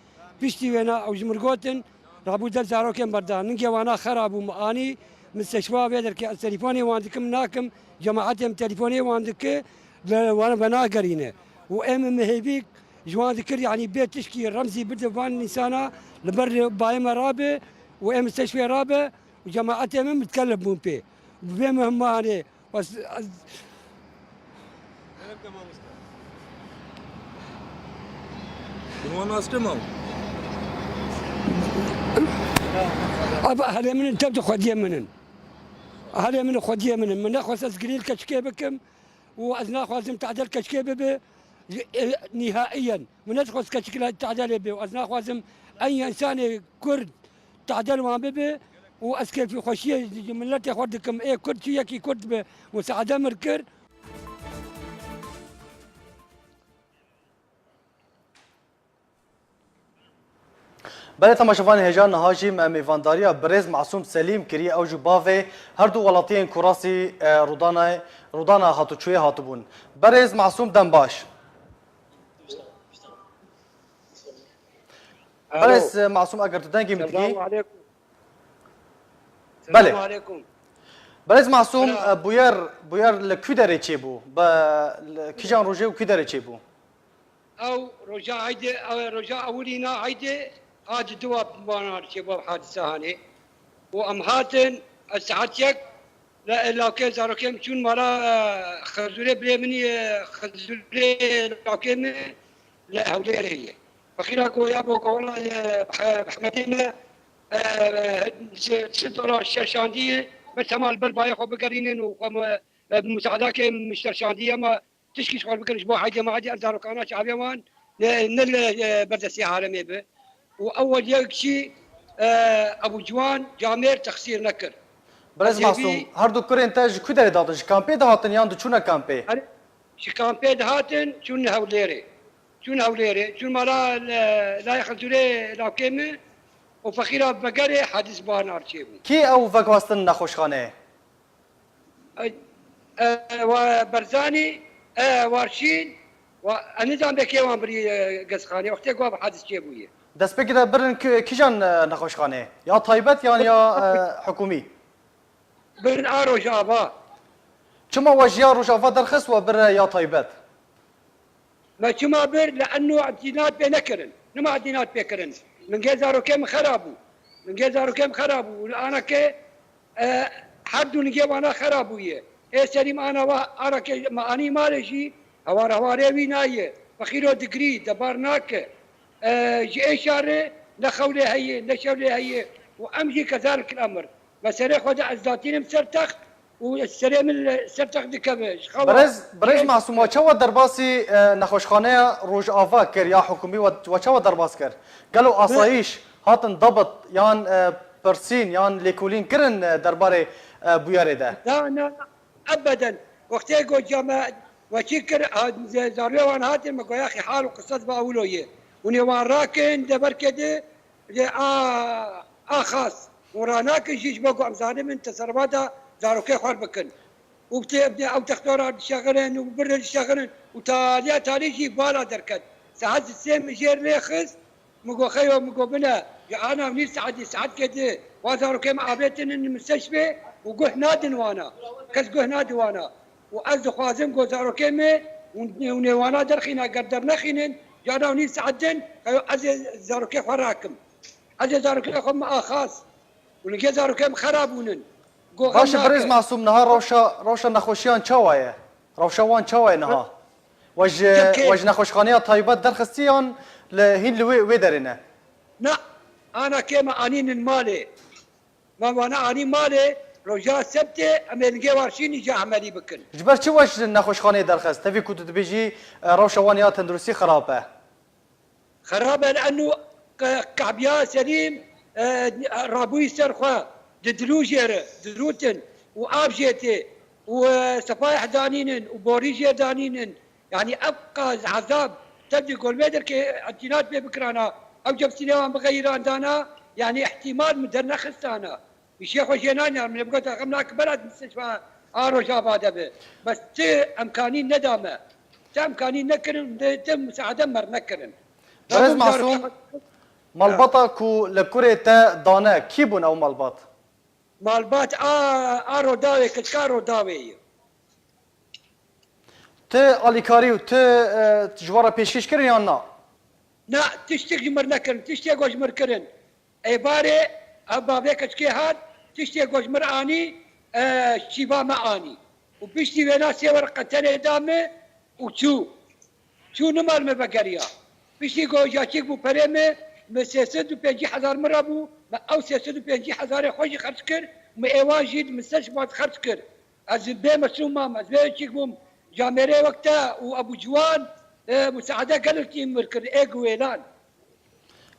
بيشتي وينا او مرقوتن رابو دل زاروكين بردان نجي وانا خراب وماني مستشفى بيدرك تليفوني وعندكم ناكم جماعتهم تليفوني وعندك وانا بنا قرينه وام مهيبيك جوان ذكر يعني بيت تشكي رمزي بدفان نسانا لبر بايما رابه وام مستشفى رابه وجماعتهم متكلمون بيه بهم هم هاني بس هذا من تبدو خديه منن هذا من خديه من ناخذ اسقليل كشكي بكم وازناخذ تعدل كشكي به نهائيا من ندخل كشكل تعدل به وازناخذ اي انسان كرد تعدل ما به واسكن في خوشيه ملتي خدكم ايه كرد شيء كي كرد مساعده مركر بله تماشاوان هجان نهاجی میوانداریا برز معصوم سلیم کری اوج باوی هر دو ولاتین کراسی رودانا هاتوچوی هاتبون برز معصوم دنباش برز معصوم اگر تو دنگی متگی السلام عليكم بله. السلام عليكم برز معصوم بویر لکی داره چی بو با کیجان روژه و کی داره چی بو او رجاء هيدي او رجاء اولينا هيدي هذا الدواء بانار شباب حادثه هاني وامهاتن ساعتك لا لكن زاروكم شون مرا خزوري بلمني خزوري لكن لا هولير هي فخيرا كو يا بو كولا بحمدنا $6 شاشانديه بس مال بالباي خو بقرينين ومساعدات مشترشانديه ما تشكي شغل بكرش بو حاجه ما عادي ارزارو كانا شعب يمان نل بردسي عالمي به واول يكشي ابو جوان جامير تخسير نكر برز معصوم هر دو کر انتاج کی داره دادش کامپی دهاتن یان دو چونه کامپی شي كامبي دهاتن شون هوليري شون مالا لا يخزوري لا كيمه وفخيرا بقري حادث بانار شيبو کی او وگواستن نخوشخانه وبرزاني وارشين والنظام بكيوان بري قسخاني وقتي قواب حادث شيبويه دست بگیره برن کیجان نخوشخانه یا طایبت یا حکومی برن آرو جابا چما وجیا روجافا درخص و بر یا طایبت ما شما بر لانه عدينات بنكرن نما عدينات بكرن من جزارو كم خرابو وانا كي حد نجيب انا خرابويه اي سليم انا ارك ما اني مالشي هواري وينايه فخيرو دقري دبرناك جي اشاره نخولي هي نشولي هي وامشي كذلك الامر بس انا خد ازداتين مسرتخت والسلام سرتخت دكبش برز معصوم چوا درباسی نخوشخانه روج آوا کر یا حکومی و چوا درباس کر قالو آسایش هاتن ضبط یان پرسین یان لیکولین کرن درباره بویاره ده لا ابدا وقت يقول جماعه وشكر زاريوان هاتي ما يا اخي حال وقصه باولويه ونێوان ڕاکن دەبەرکێدێ ئاخاس وڕاناکە ژیش بەگو ئەمزانە من تەسەرباتە زارۆکەی خوار بکەن و بتێ ئەو تەختۆرە شەغرن و برن شەغرن و تالیا تاریژی بالا دەرکەن ساعت سێ مژێر لێ خست مگۆخەیەوە مگۆ بنە ئانا نیر سعاتی سعات کێدێ وا زارۆکەم ئابێتن مستەشفێ و گوه نادنوانە کەس گوه نادوانە و ئەس دخوازم گۆ زارۆکێمێ و نێوانە دەرخینە گەر دەرنەخینن جانا و نیر سعدن ئەز زارۆکەی خۆراکم ئەز زارۆکەی خۆم ئاخاس و لەگێ زارۆکەم خراببوونن باشە بەڕێز ماسووم نەها ڕەوشە نەخۆشییان چاوایە ڕەوشەوان چاوایە نەها وەژ نەخۆشخانەیە تایبەت دەرخستیان لە هین لە وێ دەرێنە نا ئانا کێمە ئانینن مالێ ماوانە ئانی مالێ ڕۆژا سەبتێ ئەمێنگێ وارشینی جا عملی بکن ji ber çi weş nexweşxaneyê derxist tevî ku tu dibêjî rewşa wan ya tenduristî xerab e خرابة لأنه كعبيا سليم رابوي سرخوا دلوجير دروتن وابجيتي وصفايح دانينن وبوريجي دانينن يعني ابقى عذاب تبدي قول ميدر كي انتينات بكرانا او جب سينما بغيران دانا يعني احتمال مدرنا خستانا الشيخ وجينانا من بقول غمناك بلد مستشفى ارو جاباده بس تي امكاني ندامه تي امكاني نكرن تم مساعده مر نكرن بەڕێز ماسووم مەڵبەتە ku li kurê te dane kî bûn ew malbat مالبات ڕۆداوێ کچکا ڕۆداوێیە tu alîkarî û tu ji wara pêşkêş kirin yan na نا تشتێک ژمر نەکردن تشتێک گۆژمرکردن ئەیبارێ ئەو بابێ کچکێ هات تشتێک گۆژمر ئانی شیبامە ئانی و پشتی وێنا سێوەرقەتەنێ دامێ و چوو نمالمە بەگەریا پشتی گۆژاچێک بوو پەرێمێ 350,000 مرە بوو ئەو 350,000 خۆشی خەرج کرد ئێوان ژید مستەشفات خەرج کرد ئەز بێ مەسووم مام ئەز بێچێک بووم جامێرێ وەکتە و ئەبوو جوان مساعدە گەلکی مر کرد ئێگ وێلان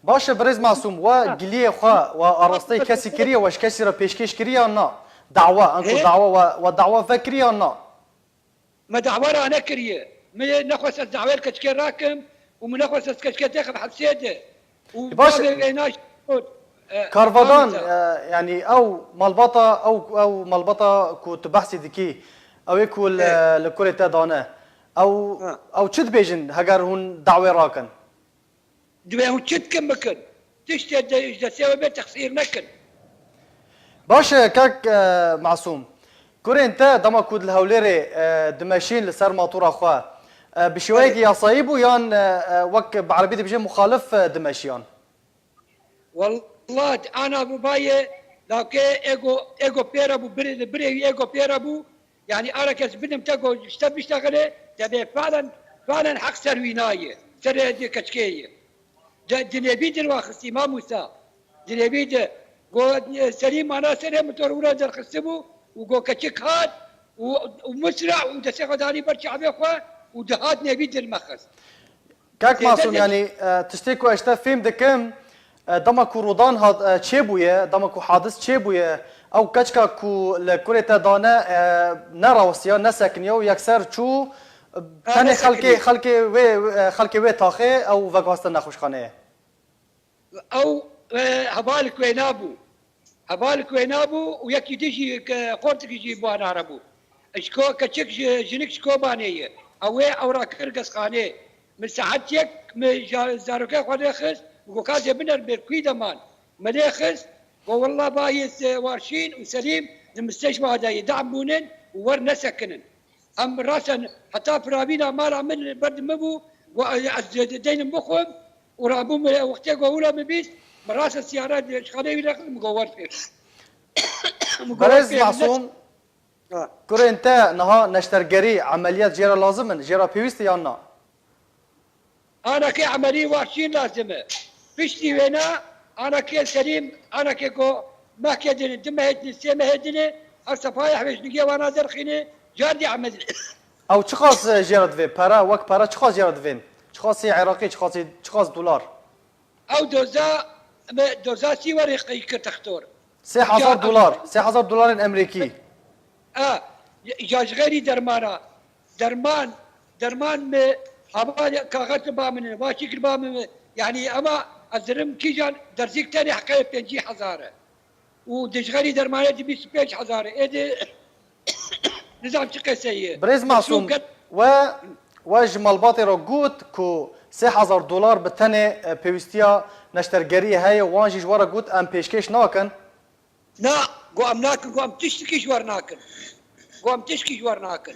باشە بەڕێز ماسووم و گلiyê xwe و ئاڕاستەی kesî kiriye weş kesî re pêşkêş kiriyan na dawa enku dawa we dawa vekiriyan na ما دعوارا نكريه من نخوص الدعوات كتكي راكم ومن نخوص كتكي تاخذ حسيته باش كارفادان يعني او مالبطه او مالبطه كو تبحثي دكي او يكو لكل تا دانه او تشد بيجن هجر هون دعوه راكن دبي هون تشد كم بكن تشتي تسوي بيت تخسير نكن باشا كاك معصوم كوري انت دما كود الهوليري دماشين لسر ماطور اخوا بشويك يا صايبو يان وك بعربيه بيجي مخالف دمشيان والله انا ببايه لكن ايجو بيرابو بري ايجو بيرابو يعني انا كسبنم تاكو بيشتغل تبي فعلا حق سروينايه سر دي كشكيه جنبي دلواخسي ما موسى جنبي جو سليم انا سليم متور ولا در خصبو وجو كشك هاد ومسرع ودسخ داري برشا بيخوا ودهات نبي المخص كاك ماسوم يعني تشتكو اشتا فيلم دكم دمكو رودان هاد چه دمكو حادث چه او كچكا كو لكوري تدانا نراوسيا نسكنيو يكسر چو تاني خلقي وي تاخي او وقاستن نخوشخانه او هبالك وينابو ويكي تجي قورتك يجي بوان عربو اشكو كچك جنك شكو بانيه او راكر قسخانه من ساعتك زاروكا خدخس وكاز بنر بالكوي دمان مليخس والله بايس وارشين وسليم المستشفى هذا يدعمونن وور نسكنن ام راسا حتى فرابينا مال من برد مبو دين مخهم ورابو وقتها قولا مبيس براس السيارات شخانه يدخل مقور فيه برز معصوم كوري انت نها نشترجري عمليات جيرا لازمن جيرا بيويست يانا انا كي عمليه وارشين لازمه فيشتي وينا انا كي سليم انا كي كو ما كيدن دم هدني سيما هدني الصفايح باش نجي وانا درخيني جاردي عمل او چخاص جيرد في بارا وك بارا چخاص جيرد فين چخاصي عراقي چخاص دولار او دوزا سي ورقي كتختور 3000 دولار 3000 دولار امريكي جاج غيري درمان ما هبال كاغت بامن باشكل بامن يعني اما ازرم كيجان درزيك تاني حقيقه 50,000 ودشغلي درمانه دي 25,000 ايدي نظام تقي سيء بريز معصوم و جمال رو قوت كو 3,000 دلار بالتنه بيوستيا نشترگري هاي وانجي جوارا قوت ام پیشکش ناكن لا قوم ناكن قوم تشتكي جوار ناكن قوم تشكي جوار ناكن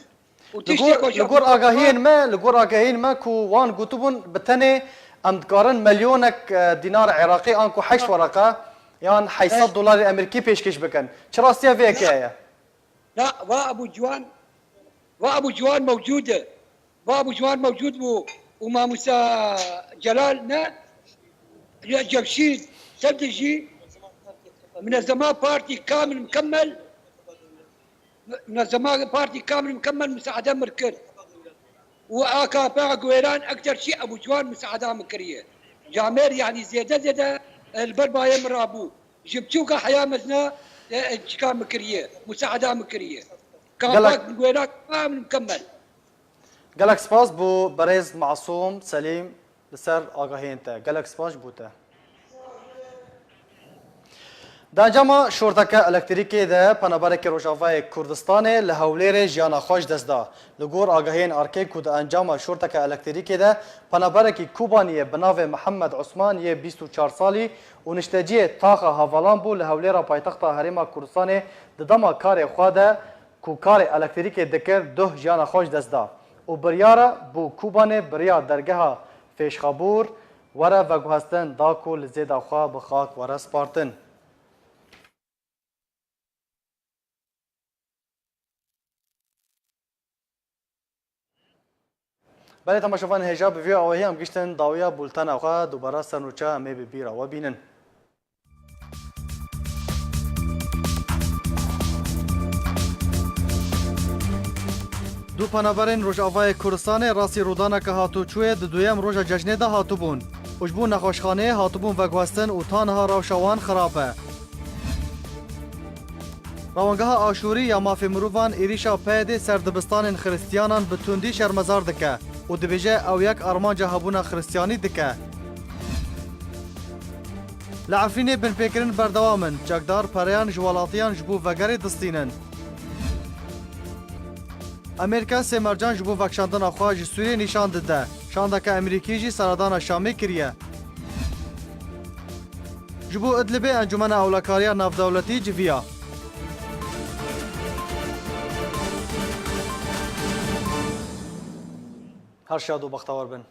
لغور آگاهين ما كو وان قوتبون بالتنه ام دقارن مليونك دينار عراقي انكو حيش ورقه يعني حيصد دولار امريكي پیشکش بكن چراستيا في حكايه لا وابو جوان موجوده وابو جوان موجود وما موسى جلال جمشيد سبدجي منظمات بارتي كامل مكمل منظمات بارتي كامل مكمل مساعدة مركز وآكا باع قويران أكثر شيء أبو جوان مساعدة مكرية جامير يعني زيادة البرباية مرابو جبتوكا حياة مزنا كان مكرية مساعدة مكرية كان قويران كامل مكمل قالك سباس بو بريز معصوم سليم لسر آگاهين تا قالك سباس بوتا دا جاما شورتك الکتریکی ده پنابرک روجاوای کردستان لهولیر جیانا خوش دست دا لگور آگاهین ارکی کود انجام شورتک الکتریکی ده پنابرکی کوبانی بناو محمد عثمان یه 24 سالی و نشتجی تاخ هاولان بو لهولیر پایتخت هریما کردستان ددما کار خواده کو کار الکتریکی دکر ده جیانا خوش دست دا و بریاره بو کوبانی بریا درگه فیشخابور وره و گوهستن داکو لزیده خواه بخاک وره سپارتن بله تماشاوان هجا بوی آوهی هم گشتن داویا بولتن اوخا دوباره سرنوچه همه ببیره و بینن دو پنابرین روجاوای کردستان راسی رودانه که هاتو چوه دویم روژا ججنه ده هاتو بون اجبون نخوشخانه هاتو بون و گوستن و تانها روشوان خرابه روانگاه آشوری یا مافی مروفان ایریشا پیده سردبستان خریستیانان به تندی شرمزار دکه و دبیجه او یک ارمانجا هبونا خریستیانی دکه لعفرین بن پیکرین بردوامن چکدار پریان جوالاتیان جبو وگری دستینن امریکا سمرجان جبو وکشاندن اخواه جسوری نشان دده شاندک امریکی جی سردان شامی کریه جبو ادلبه انجمن اولکاریا نافدولتی جویا هر شاد و بختور بن